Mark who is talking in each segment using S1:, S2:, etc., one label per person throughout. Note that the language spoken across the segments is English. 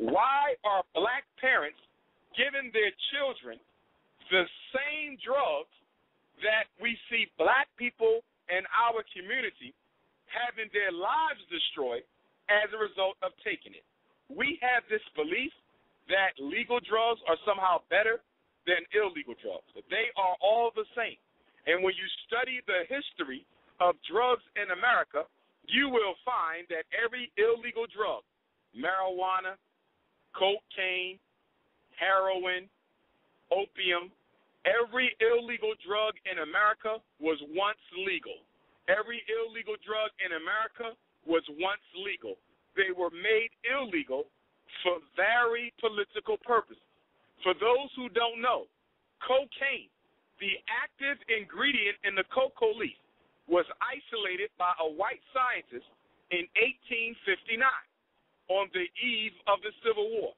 S1: Why are black parents giving their children the same drugs that we see black people in our community having their lives destroyed as a result of taking it? We have this belief that legal drugs are somehow better than illegal drugs. They are all the same. And when you study the history of drugs in America, you will find that every illegal drug, marijuana, cocaine, heroin, opium, every illegal drug in America was once legal. Every illegal drug in America was once legal. They were made illegal for very political purposes. For those who don't know, cocaine, the active ingredient in the cocoa leaf, was isolated by a white scientist in 1859 on the eve of the Civil War.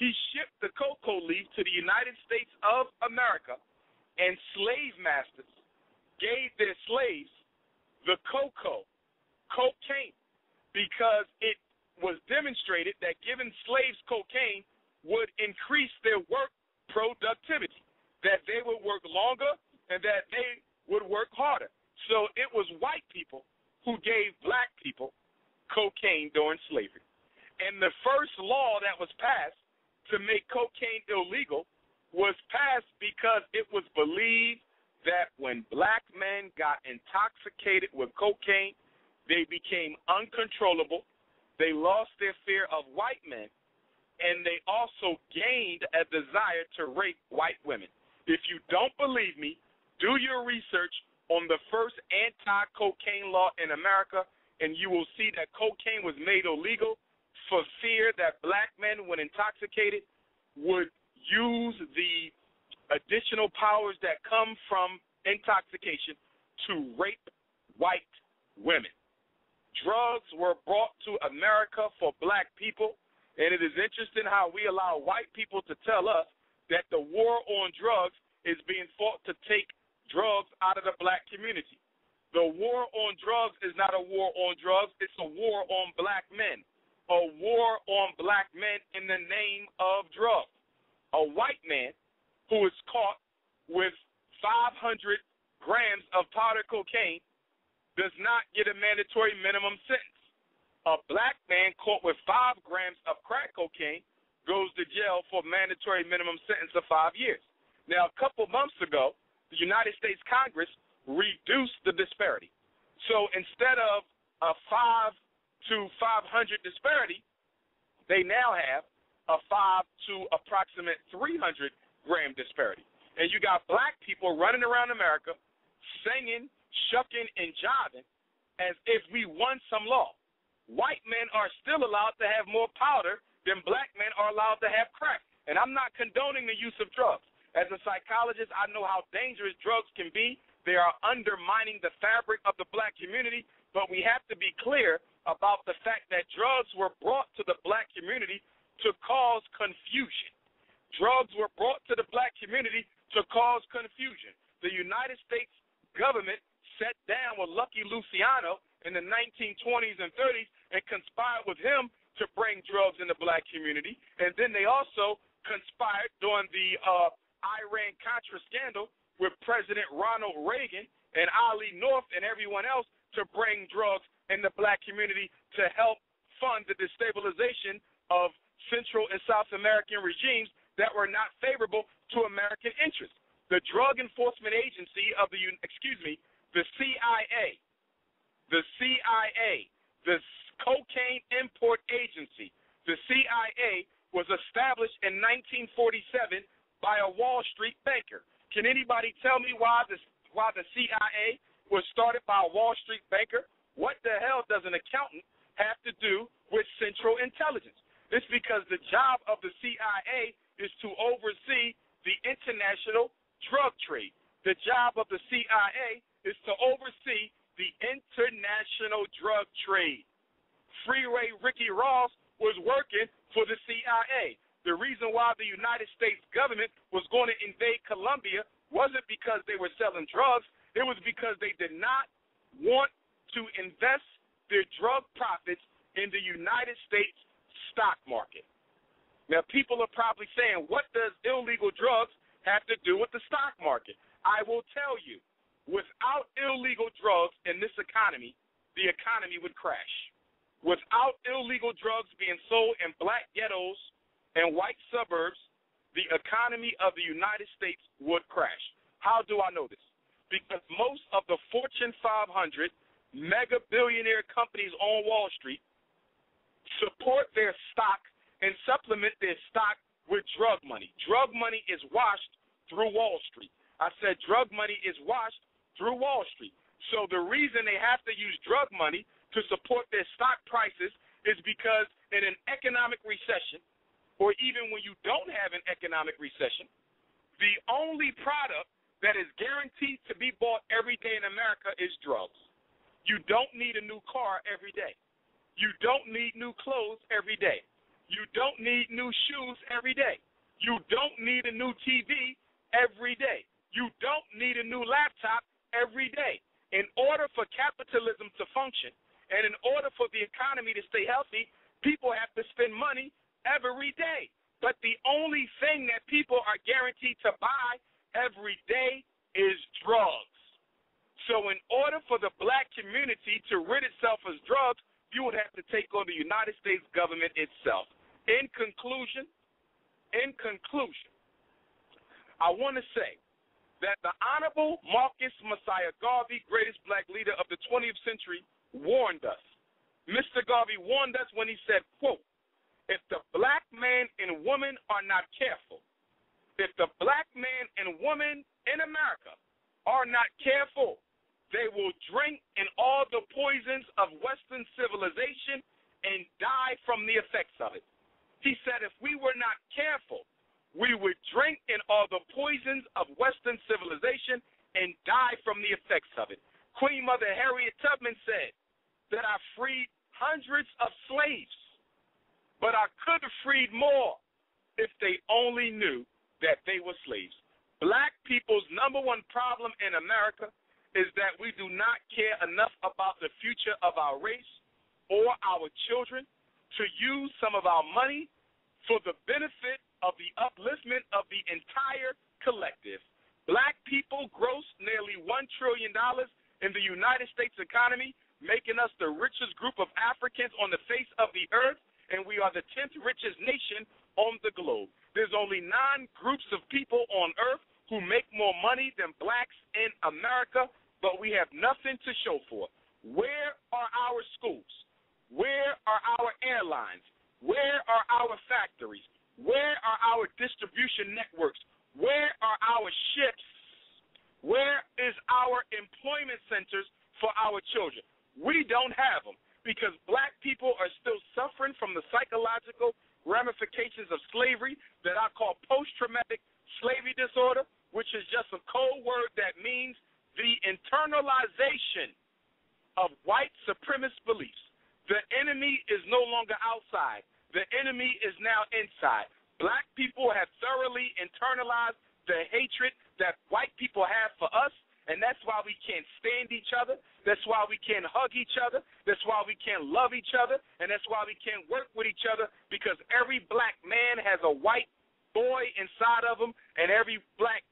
S1: He shipped the cocoa leaf to the United States of America, and slave masters gave their slaves the cocaine, because it was demonstrated that giving slaves cocaine would increase their work productivity, that they would work longer and that they would work harder. So it was white people who gave black people cocaine during slavery. And the first law that was passed to make cocaine illegal was passed because it was believed that when black men got intoxicated with cocaine, they became uncontrollable, they lost their fear of white men, and they also gained a desire to rape white women. If you don't believe me, do your research on the first anti-cocaine law in America, and you will see that cocaine was made illegal for fear that black men, when intoxicated, would use the additional powers that come from intoxication to rape white women. Drugs were brought to America for black people, and it is interesting how we allow white people to tell us that the war on drugs is being fought to take drugs out of the black community. The war on drugs is not a war on drugs, it's a war on black men. A war on black men in the name of drugs. A white man who is caught with 500 grams of powder cocaine does not get a mandatory minimum sentence. A black man caught with 5 grams of crack cocaine goes to jail for a mandatory minimum sentence of 5 years. Now, a couple months ago, the United States Congress reduced the disparity. So instead of a 5 to 500 disparity, they now have a 5 to approximate 300 gram disparity. And you got black people running around America singing, shucking, and jiving as if we won some law. White men are still allowed to have more powder than black men are allowed to have crack. And I'm not condoning the use of drugs. As a psychologist, I know how dangerous drugs can be. They are undermining the fabric of the black community, but we have to be clear about the fact that drugs were brought to the black community to cause confusion. Drugs were brought to the black community to cause confusion. The United States government sat down with Lucky Luciano in the 1920s and 30s and conspired with him to bring drugs in the black community. And then they also conspired during the Iran-Contra scandal with President Ronald Reagan and Ali North and everyone else to bring drugs in the black community to help fund the destabilization of Central and South American regimes that were not favorable to American interests. The Drug Enforcement Agency of the CIA, the Cocaine Import Agency, the CIA was established in 1947 by a Wall Street banker. Can anybody tell me why the CIA was started by a Wall Street banker? What the hell does an accountant have to do with Central Intelligence? It's because the job of the CIA is to oversee the international drug trade. The job of the CIA is to oversee the international drug trade. Freeway Ricky Ross was working for the CIA. The reason why the United States government was going to invade Colombia wasn't because they were selling drugs. It was because they did not want to invest their drug profits in the United States stock market. Now, people are probably saying, what does illegal drugs have to do with the stock market? I will tell you, without illegal drugs in this economy, the economy would crash. Without illegal drugs being sold in black ghettos and white suburbs, the economy of the United States would crash. How do I know this? Because most of the Fortune 500 mega billionaire companies on Wall Street support their stock and supplement their stock with drug money. Drug money is washed through Wall Street. I said drug money is washed through Wall Street. So the reason they have to use drug money to support their stock prices is because in an economic recession, or even when you don't have an economic recession, the only product that is guaranteed to be bought every day in America is drugs. You don't need a new car every day. You don't need new clothes every day. You don't need new shoes every day. You don't need a new TV every day. You don't need a new laptop every day. In order for capitalism to function and in order for the economy to stay healthy, people have to spend money every day. But the only thing that people are guaranteed to buy every day is drugs. So in order for the black community to rid itself of drugs, you would have to take on the United States government itself. In conclusion, I want to say that the Honorable Marcus Messiah Garvey, greatest black leader of the 20th century, warned us. Mr. Garvey warned us when he said, quote, if the black man and woman are not careful, if the black man and woman in America are not careful, they will drink in all the poisons of Western civilization and die from the effects of it. He said if we were not careful, we would drink in all the poisons of Western civilization and die from the effects of it. Queen Mother Harriet Tubman said that I freed hundreds of slaves, but I could have freed more if they only knew that they were slaves. Black people's number one problem in America is that we do not care enough about the future of our race or our children to use some of our money for the benefit of the upliftment of the entire collective. Black people gross nearly $1 trillion in the United States economy, making us the richest group of Africans on the face of the earth, and we are the 10th richest nation on the globe. There's only 9 groups of people on earth who make more money than blacks in America, but we have nothing to show for. Where are our schools? Where are our airlines? Where are our factories? Where are our distribution networks? Where are our ships? Where is our employment centers for our children? We don't have them because black people are still suffering from the psychological ramifications of slavery that I call post-traumatic slavery disorder, which is just a code word that means the internalization of white supremacist beliefs. The enemy is no longer outside. The enemy is now inside. Black people have thoroughly internalized the hatred that white people have for us, and that's why we can't stand each other. That's why we can't hug each other. That's why we can't love each other, and that's why we can't work with each other, because every black man has a white boy inside of him, and every black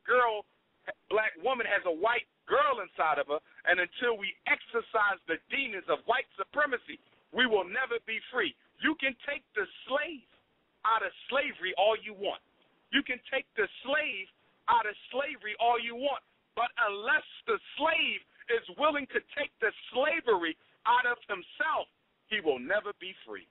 S1: woman has a white girl inside of her, and until we exorcise the demons of white supremacy, we will never be free. You can take the slave out of slavery all you want. You can take the slave out of slavery all you want, but unless the slave is willing to take the slavery out of himself, he will never be free.